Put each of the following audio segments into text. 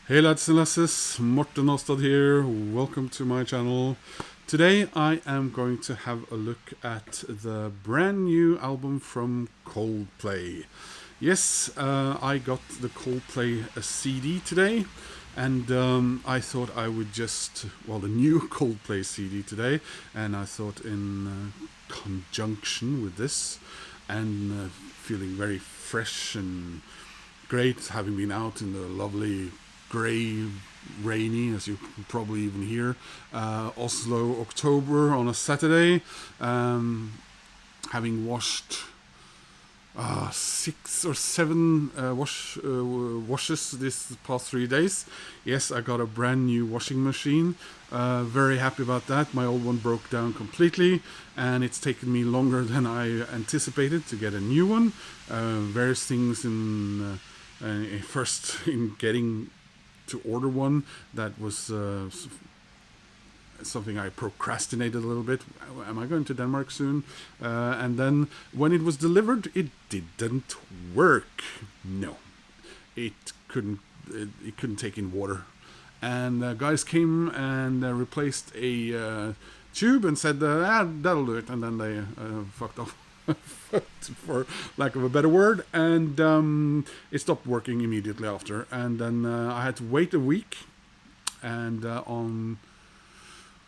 Hey lads and lasses, Morten Ostad here. Welcome to my channel. Today I am going to have a look at the brand new album from Coldplay. Yes, I got the Coldplay CD today, and I thought I would the new Coldplay CD today, and I thought in conjunction with this, and feeling very fresh and great, having been out in the lovely grey, rainy, as you can probably even hear, Oslo, October on a Saturday, having washed 6 or 7 washes this past 3 days. Yes, I got a brand new washing machine. Very happy about that. My old one broke down completely, and it's taken me longer than I anticipated to get a new one. Various things first in getting to order one that was something I procrastinated a little bit. Am I going to Denmark soon? And then when it was delivered, it didn't work. No, it couldn't. It couldn't take in water. And guys came and replaced a tube and said, "That'll do it." And then they fucked off. For lack of a better word, and it stopped working immediately after. And then I had to wait a week, and on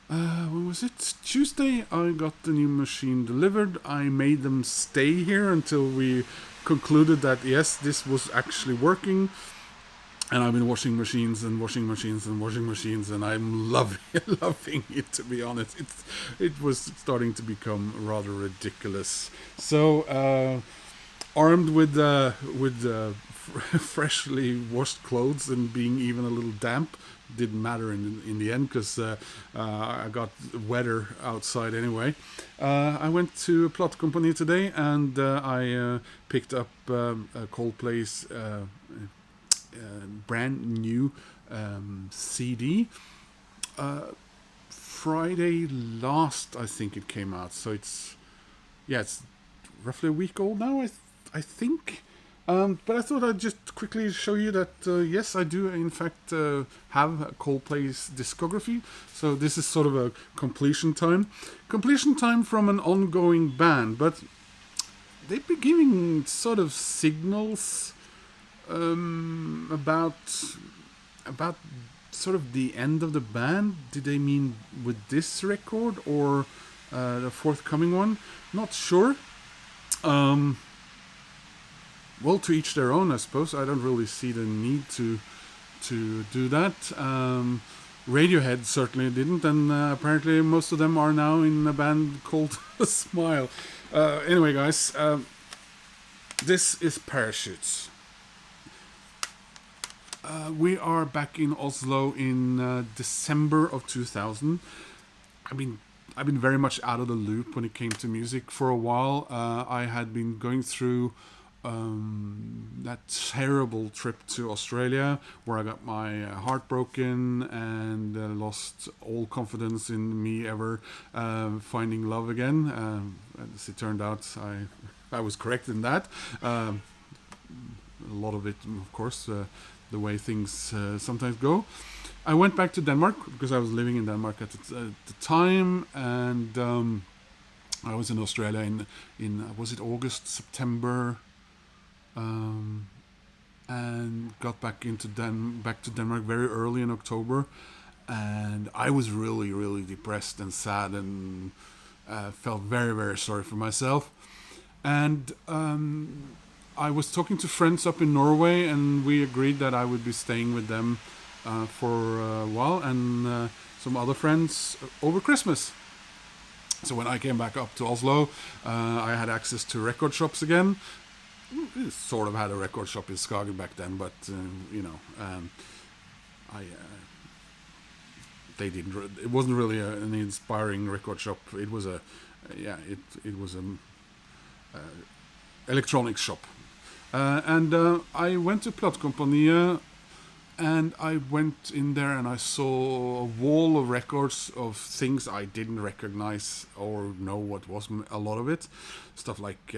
when was it? Tuesday, I got the new machine delivered. I made them stay here until we concluded that yes, this was actually working. And I've been washing machines and washing machines and washing machines, and I'm loving it. To be honest, it was starting to become rather ridiculous. So, armed with freshly washed clothes and being even a little damp, didn't matter in the end because I got wetter outside anyway. I went to a plot company today, and I picked up Coldplay's brand new CD. Friday last, I think it came out. So it's roughly a week old now. I think. But I thought I'd just quickly show you that yes, I do in fact have Coldplay's discography. So this is sort of a completion time from an ongoing band, but they've been giving sort of signals about sort of the end of the band. Did they mean with this record or the forthcoming one? Not sure. Well, to each their own, I suppose. I don't really see the need to do that. Radiohead certainly didn't, and apparently most of them are now in a band called Smile. Anyway, guys, this is Parachutes. We are back in Oslo in December of 2000. I've been very much out of the loop when it came to music for a while. I had been going through that terrible trip to Australia where I got my heart broken and lost all confidence in me ever finding love again. As it turned out, I was correct in that. A lot of it, of course, the way things sometimes go. I went back to Denmark because I was living in Denmark at the time, and I was in Australia in was it August, September, and got back to Denmark very early in October, and I was really depressed and sad and felt very sorry for myself, and I was talking to friends up in Norway, and we agreed that I would be staying with them for a while, and some other friends over Christmas. So when I came back up to Oslo, I had access to record shops again. Sort of had a record shop in Skagen back then, but they didn't. It wasn't really an inspiring record shop. It was it was a electronics shop. And I went to Platekompaniet, and I went in there and I saw a wall of records of things I didn't recognize or know what was a lot of it. Stuff like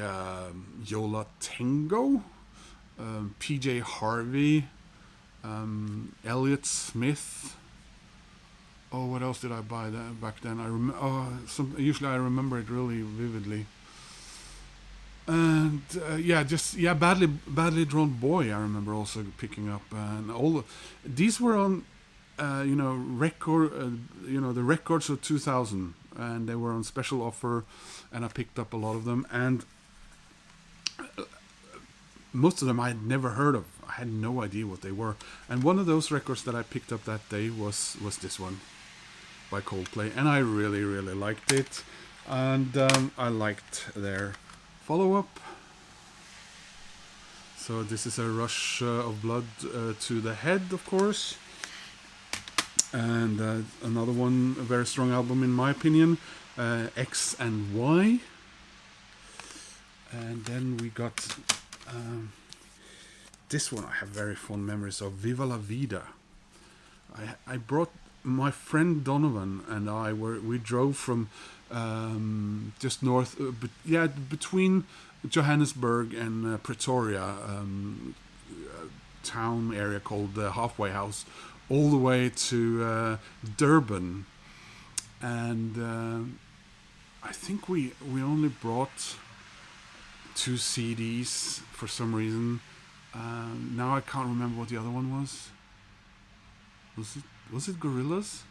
Yola Tango, PJ Harvey, Elliott Smith. Oh, what else did I buy back then? Usually I remember it really vividly. And badly drawn boy. I remember also picking up, and these were on, the records of 2000, and they were on special offer, and I picked up a lot of them, and most of them I had never heard of. I had no idea what they were, and one of those records that I picked up that day was this one by Coldplay, and I really liked it, and I liked their follow-up. So this is a Rush of Blood to the Head, of course, and another one, a very strong album in my opinion, X and Y. And then we got this one I have very fond memories of, Viva la Vida. I brought my friend Donovan and we drove from just north, between Johannesburg and Pretoria, town area called the Halfway House, all the way to Durban, and I think we only brought 2 CDs for some reason. Now I can't remember what the other one was. Was it Gorillaz?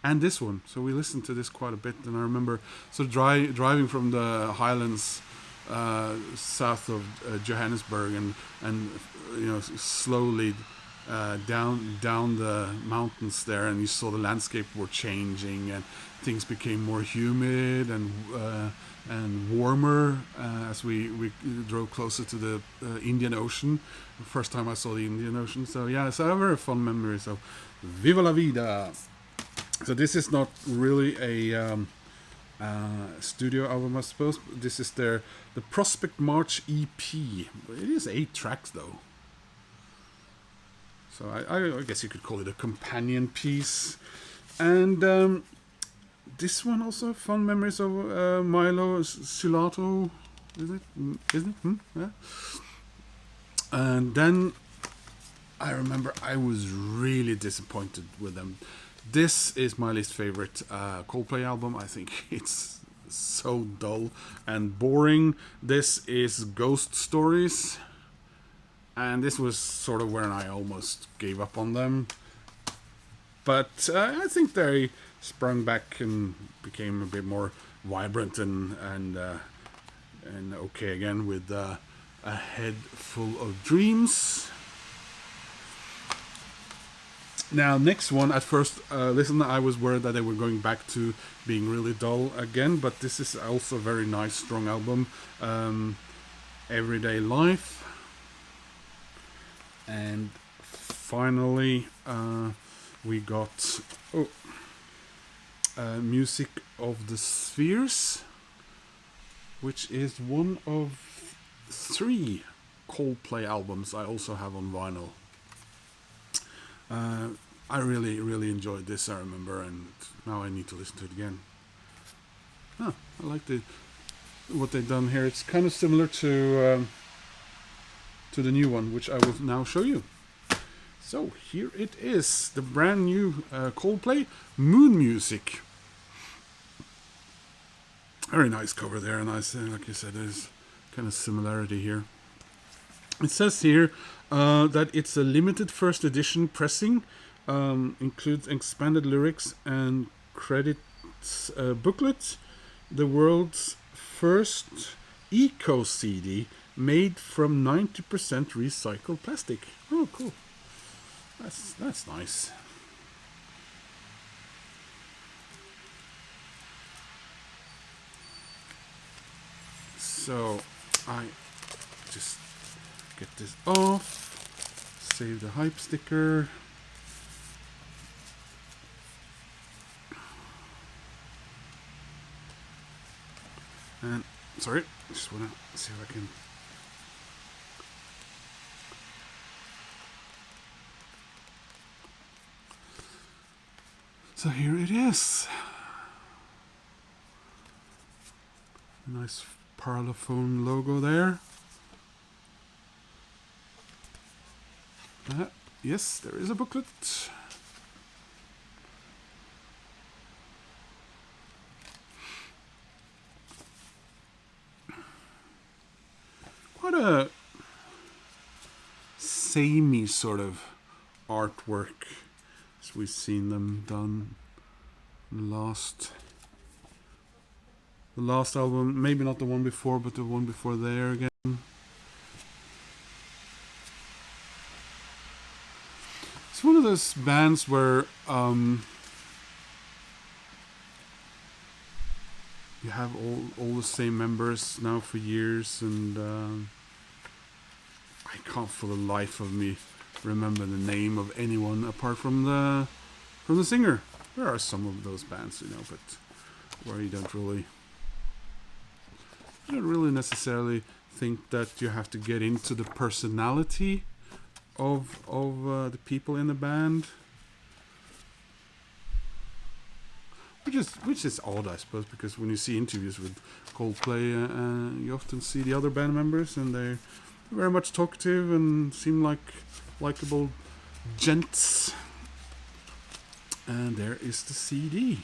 And this one. So we listened to this quite a bit, and I remember driving from the highlands south of Johannesburg, and slowly down the mountains there, and you saw the landscape were changing, and things became more humid and warmer as we drove closer to the Indian Ocean. The first time I saw the Indian Ocean. So I have very fond memories of Viva la Vida. So this is not really a studio album, I suppose. This is the Prospect March EP. It is 8 tracks though. So I guess you could call it a companion piece. And this one also, fond memories of Milo Silato, isn't it? Yeah. And then I remember I was really disappointed with them. This is my least favorite Coldplay album. I think it's so dull and boring. This is Ghost Stories, and this was sort of when I almost gave up on them. But I think they sprung back and became a bit more vibrant and okay again with A Head Full of Dreams. Now, next one, at first listen, I was worried that they were going back to being really dull again, but this is also a very nice, strong album. Everyday Life. And finally, we got Music of the Spheres, which is one of 3 Coldplay albums I also have on vinyl. I really enjoyed this, I remember, and now I need to listen to it again. I like what they've done here. It's kind of similar to the new one, which I will now show you. So here it is, the brand new Coldplay Moon Music. Very nice cover there, and like you said, there's kind of similarity here. It says here that it's a limited first edition pressing, includes expanded lyrics and credits booklet, the world's first eco CD made from 90% recycled plastic. Oh, cool. That's nice. So I just get this off, save the hype sticker. And sorry, just wanna see if I can. So here it is. Nice Parlophone logo there. Yes, there is a booklet. Quite a samey sort of artwork as we've seen them done the last album, maybe not the one before, but the one before there again. It's one of those bands where you have all the same members now for years, and I can't for the life of me remember the name of anyone apart from the singer. There are some of those bands, but where you don't really necessarily think that you have to get into the personality of the people in the band, which is odd, I suppose, because when you see interviews with Coldplay, you often see the other band members, and they're very much talkative and seem like likable gents. And there is the CD.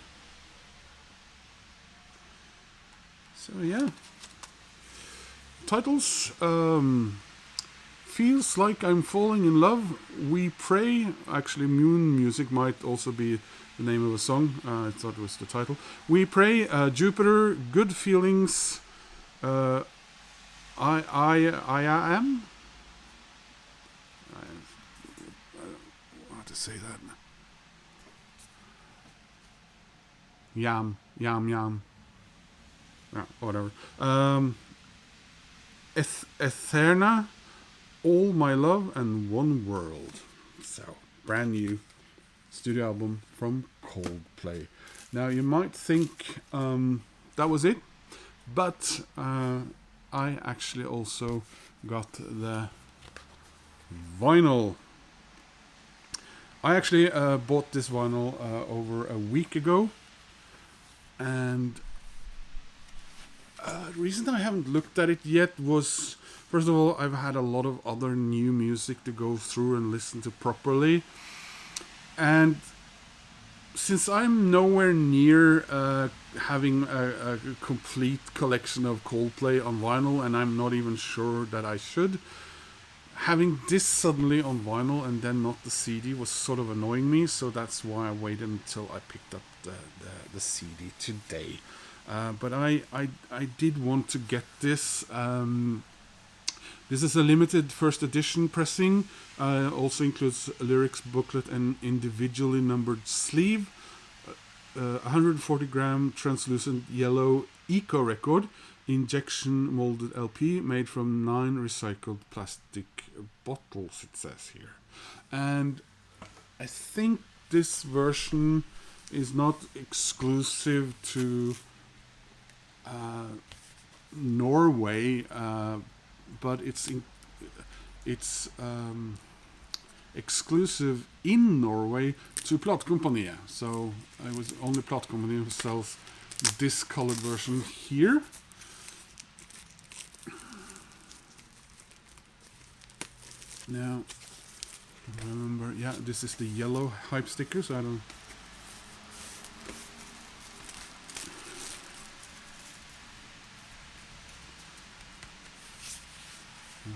So yeah, titles. Feels Like I'm Falling in Love, We Pray. Actually, Moon Music might also be the name of a song. I thought it was the title. We Pray, Jupiter, Good Feelings, I Am. I don't know how to say that. Yam. Yeah, whatever. Etherna, All My Love, and One World. So, brand new studio album from Coldplay. Now, you might think that was it, but I actually also got the vinyl. I actually bought this vinyl over a week ago, and the reason I haven't looked at it yet was, first of all, I've had a lot of other new music to go through and listen to properly. And since I'm nowhere near having a complete collection of Coldplay on vinyl, and I'm not even sure that I should, having this suddenly on vinyl and then not the CD was sort of annoying me, so that's why I waited until I picked up the CD today. But I did want to get this. This is a limited first edition pressing. Also includes a lyrics booklet and individually numbered sleeve. 140 gram translucent yellow eco record, injection molded LP made from 9 recycled plastic bottles, it says here. And I think this version is not exclusive to Norway, but it's exclusive in Norway to Platekompaniet. So it was only Platekompaniet who sells this colored version here. Now, remember, yeah, this is the yellow hype sticker, so I don't.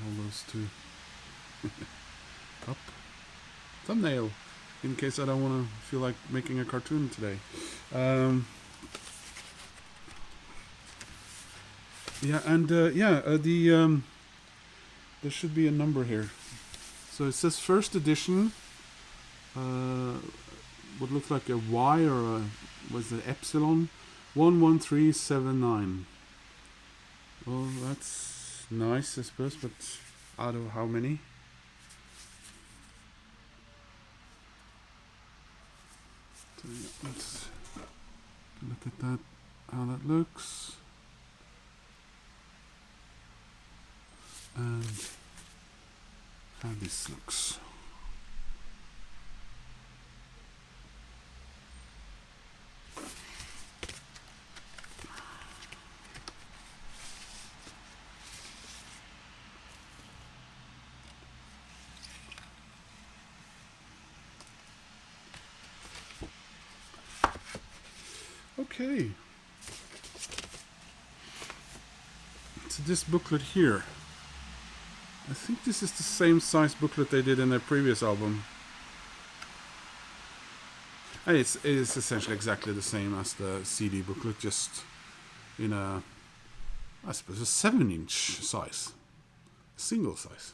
Hold those two up. Thumbnail, in case I don't want to feel like making a cartoon today. Yeah, and there should be a number here. So it says first edition. What looks like a Y or a was it epsilon? 11379. Well, that's nice, I suppose, but out of how many? So yeah, let's look at that, how that looks. And how this looks. Okay. So this booklet here, I think this is the same size booklet they did in their previous album. And it's essentially exactly the same as the CD booklet, just in a, I suppose, a 7-inch size. Single size.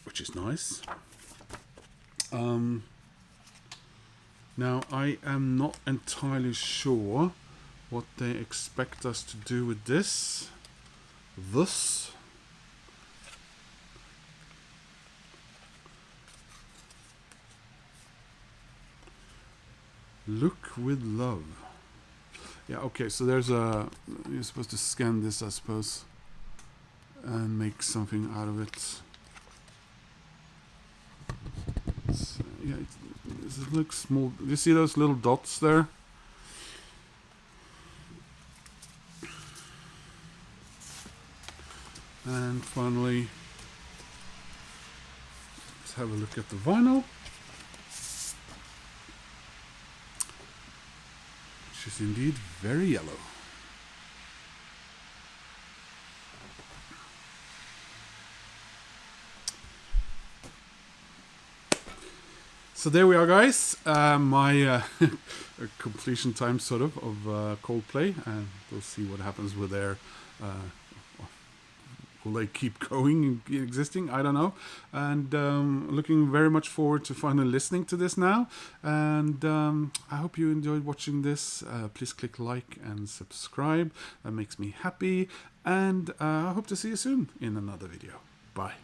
Which is nice. Now, I am not entirely sure what they expect us to do with this. Look with love. Yeah, okay, so there's a... You're supposed to scan this, I suppose, and make something out of it. Yeah, it looks small. Do you see those little dots there? And finally, let's have a look at the vinyl, which is indeed very yellow. So there we are, guys. My completion time, sort of Coldplay, and we'll see what happens with their. Will they keep going, existing? I don't know. And looking very much forward to finally listening to this now. And I hope you enjoyed watching this. Please click like and subscribe. That makes me happy. And I hope to see you soon in another video. Bye.